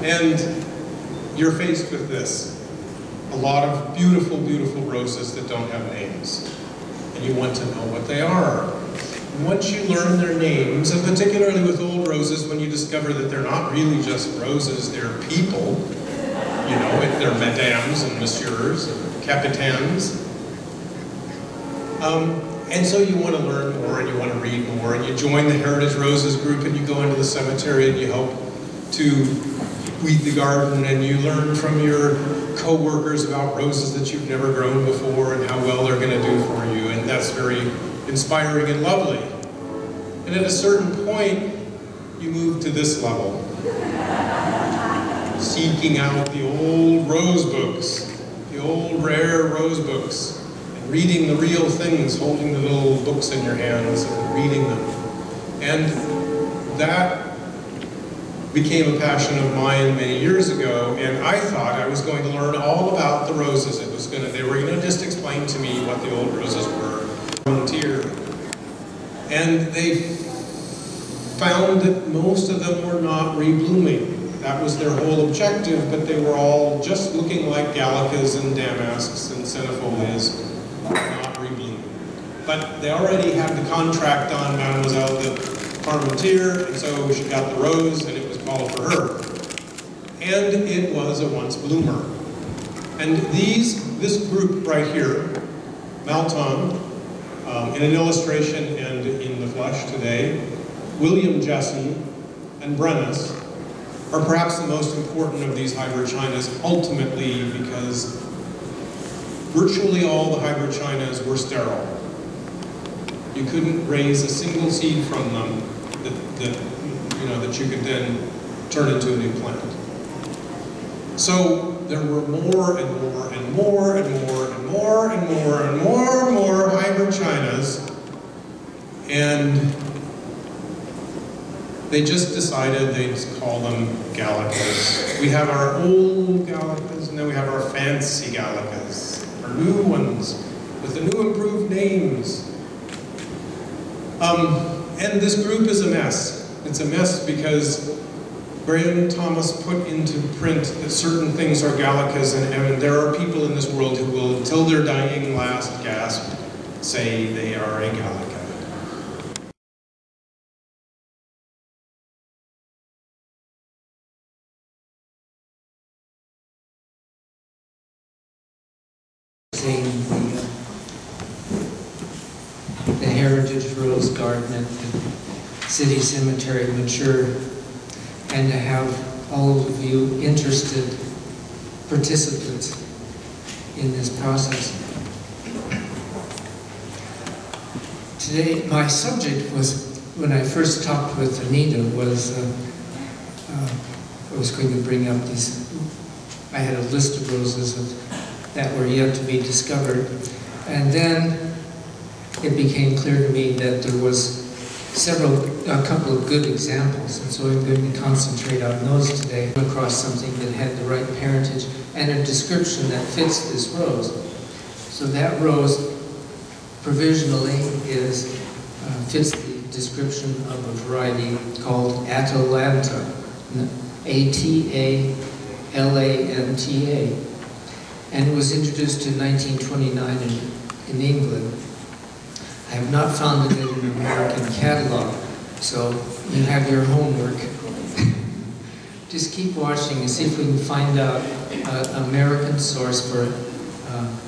And you're faced with this. A lot of beautiful, beautiful roses that don't have names. And you want to know what they are. And once you learn their names, and particularly with old roses, when you discover that they're not really just roses, they're people, you know, they're mesdames and messieurs and capitaines. And so you want to learn more and you want to read more, and you join the Heritage Roses group and you go into the cemetery and you help to weed the garden, and you learn from your co-workers about roses that you've never grown before and how well they're going to do for you, and that's very inspiring and lovely. And at a certain point, you move to this level, seeking out the old rose books, the old rare rose books, and reading the real things, holding the little books in your hands and reading them. And that became a passion of mine many years ago, and I thought I was going to learn all about the roses. They were going to just explain to me what the old roses were, frontier. And they found that most of them were not reblooming. That was their whole objective, but they were all just looking like gallicas and damasks and centifolias, not reblooming. But they already had the contract on Mademoiselle de Parmentier, and so she got the rose, and it was called for her. And it was a once bloomer. And this group right here, Malton, in an illustration and in the flesh today, William Jessen and Brennus are perhaps the most important of these hybrid-chinas, ultimately because virtually all the hybrid-chinas were sterile. You couldn't raise a single seed from them that you could then turn into a new plant. So there were more and more and more and more and more and more and more and more hybrid-chinas, and they just decided they'd call them gallicas. We have our old gallicas, and then we have our fancy gallicas, our new ones with the new improved names. And this group is a mess. It's a mess because Graham Thomas put into print that certain things are gallicas, and there are people in this world who will, until their dying last gasp, say they are a gallica. The Heritage Rose Garden at the City Cemetery mature, and to have all of you interested participants in this process. Today, my subject was, when I first talked with Anita, was I was going to bring up these, I had a list of roses that were yet to be discovered, and then it became clear to me that there was a couple of good examples, and so I'm going to concentrate on those today. I came across something that had the right parentage and a description that fits this rose. So that rose provisionally fits the description of a variety called Atalanta, A-T-A-L-A-N-T-A, and it was introduced in 1929 in England. I have not found it in an American catalog, so you have your homework. Just keep watching and see if we can find out an American source for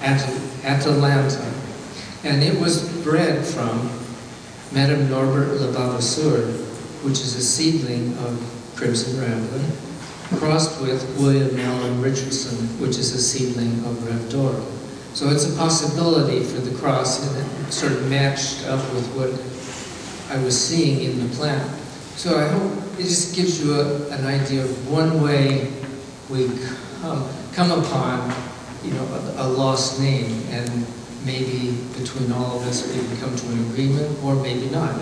Atalanta. And it was bred from Madame Norbert Levavasseur, which is a seedling of Crimson Rambler, crossed with William Allen Richardson, which is a seedling of Rev d'Or. So it's a possibility for the cross, and it sort of matched up with what I was seeing in the plant. So I hope it just gives you an idea of one way we come upon, a lost name, and maybe between all of us we can come to an agreement, or maybe not.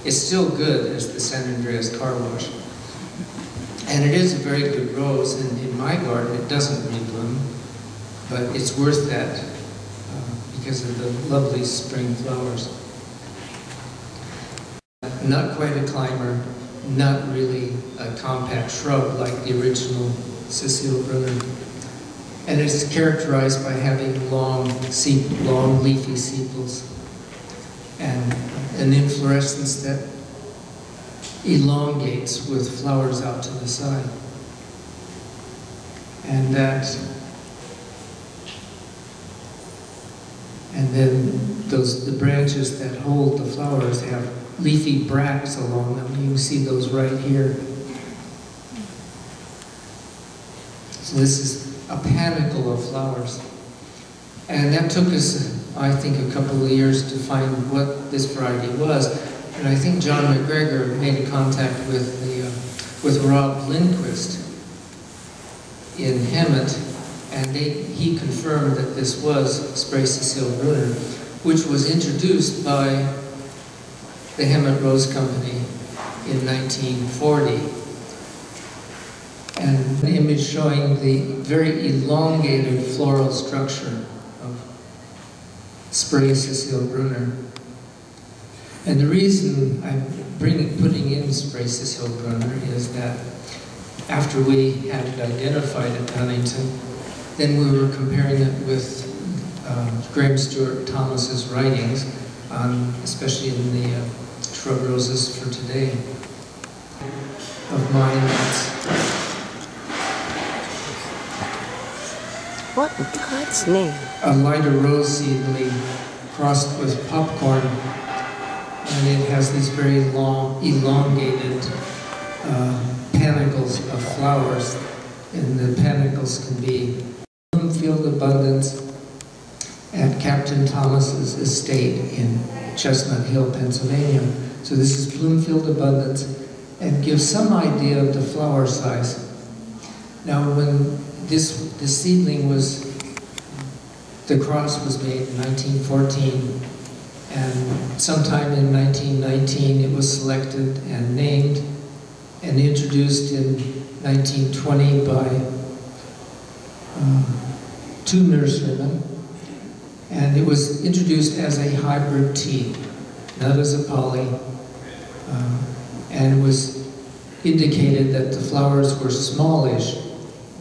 It's still good as the San Andreas car wash. And it is a very good rose, and in my garden it doesn't rebloom, but it's worth that because of the lovely spring flowers. Not quite a climber, not really a compact shrub like the original Cecile Brunner. And it's characterized by having long leafy sepals and an inflorescence that elongates with flowers out to the side. And then the branches that hold the flowers have leafy bracts along them. You can see those right here. So this is a panicle of flowers. And that took us, I think, a couple of years to find what this variety was. And I think John McGregor made a contact with Rob Lindquist in Hemet, and he confirmed that this was Spray Cecile Brunner, which was introduced by the Hemet Rose Company in 1940. And an image showing the very elongated floral structure of Spray Cecile Brunner. And the reason I'm putting in Spray Cecile Brunner is that after we had it identified at Huntington, then we were comparing it with Graham Stewart Thomas's writings, especially in the shrub roses for today. Of mine, that's what in God's name? A lighter rose seedling crossed with popcorn, and it has these very long, elongated panicles of flowers, and the panicles can be Bloomfield Abundance at Captain Thomas's estate in Chestnut Hill, Pennsylvania. So this is Bloomfield Abundance, and gives some idea of the flower size. Now, when this seedling the cross was made in 1914, and sometime in 1919 it was selected and named and introduced in 1920 by two nurserymen, and it was introduced as a hybrid tea, not as a poly, and it was indicated that the flowers were smallish,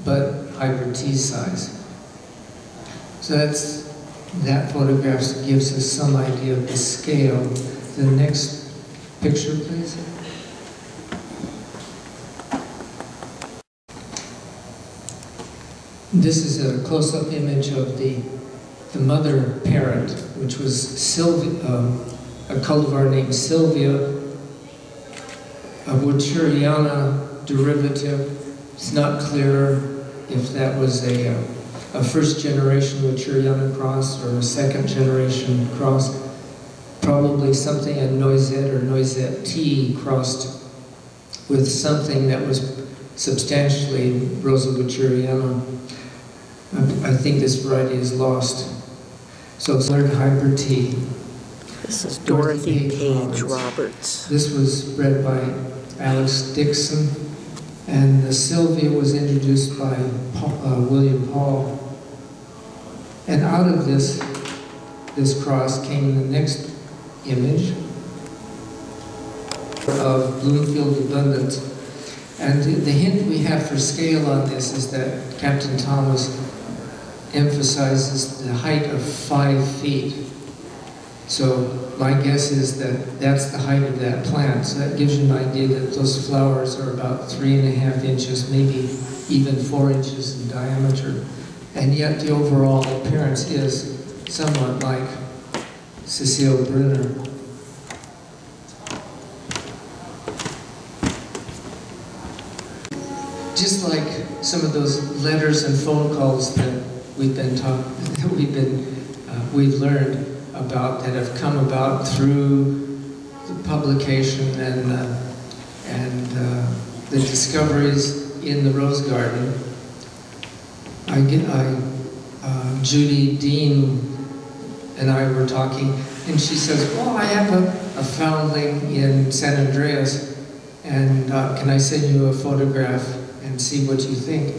but hybrid tea size. So that photograph gives us some idea of the scale. The next picture, please. This is a close-up image of the mother parent, which was Sylvia, a cultivar named Sylvia, a Woodchuriana derivative. It's not clear if that was a first-generation Woodchuriana cross or a second-generation cross. Probably something, a Noisette or Noisette tea crossed with something that was substantially Rosa Woodchuriana. I think this variety is lost. So it's learned hybrid tea. This is Dorothy Page Roberts. This was bred by Alex Dixon, and the Sylvia was introduced by William Hall. And out of this cross came the next image of Bloomfield Abundance. And the hint we have for scale on this is that Captain Thomas emphasizes the height of 5 feet. So my guess is that that's the height of that plant. So that gives you an idea that those flowers are about 3.5 inches, maybe even 4 inches in diameter. And yet the overall appearance is somewhat like Cecile Brunner. Just like some of those letters and phone calls that we've learned about, that have come about through the publication and the discoveries in the Rose Garden. Judy Dean and I were talking, and she says, "Oh, I have a foundling in San Andreas, and can I send you a photograph and see what you think?"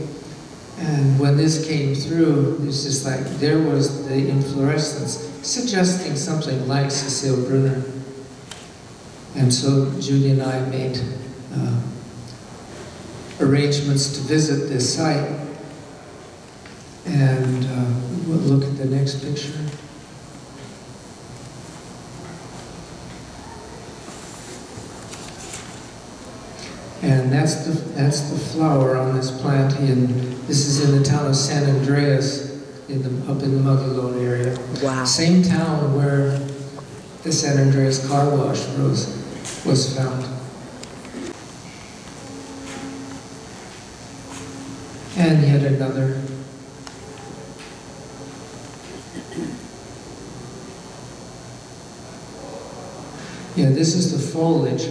And when this came through, it's just like there was the inflorescence suggesting something like Cecile Brunner. And so Judy and I made arrangements to visit this site. And we'll look at the next picture. And that's the flower on this plant. This is in the town of San Andreas, up in the Magalon area. Wow. Same town where the San Andreas car wash rose was found. And yet another. Yeah, this is the foliage.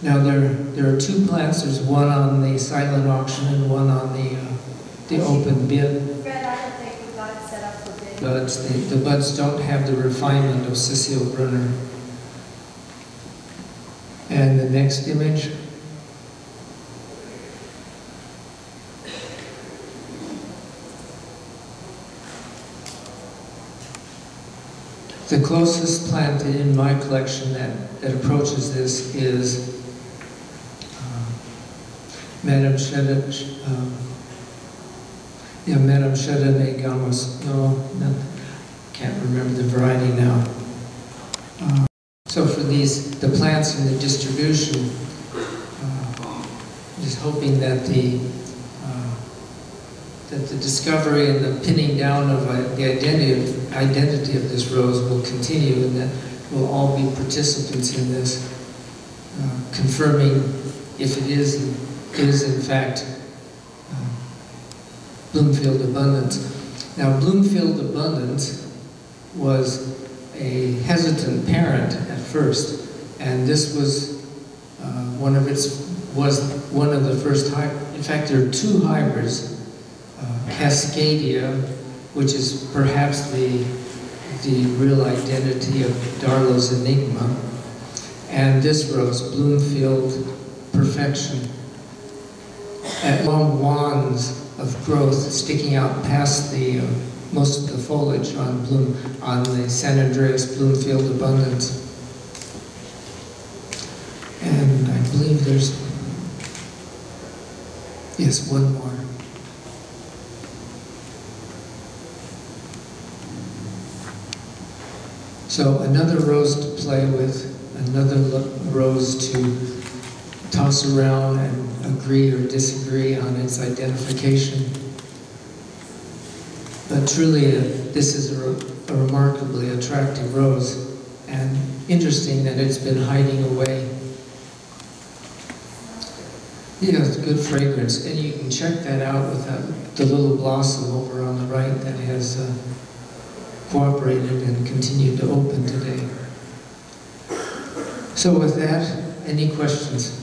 Now there are two plants. There's one on the silent auction and one on the open bid. Fred, I don't think we got it set up for bid. Buds. The buds don't have the refinement of Cecile Brunner. And the next image. The closest plant in my collection that approaches this is Madame Chardonnay-Gamos. No, can't remember the variety now. So for the plants and the distribution, just hoping that the discovery and the pinning down of the identity of this rose will continue, and that we'll all be participants in this, confirming if it is in fact Bloomfield Abundance. Now, Bloomfield Abundance was a hesitant parent at first, and this was one of the first hybrids. In fact, there are two hybrids. Cascadia, which is perhaps the real identity of Darlow's Enigma, and this rose, Bloomfield Perfection. And long wands of growth sticking out past most of the foliage on the San Andreas Bloomfield Abundance. And I believe there's, yes, one more. So another rose to play with, another rose to toss around and agree or disagree on its identification. But truly, this is a remarkably attractive rose, and interesting that it's been hiding away. Yeah, it's good fragrance, and you can check that out with the little blossom over on the right that has cooperated and continued to open today. So with that, any questions?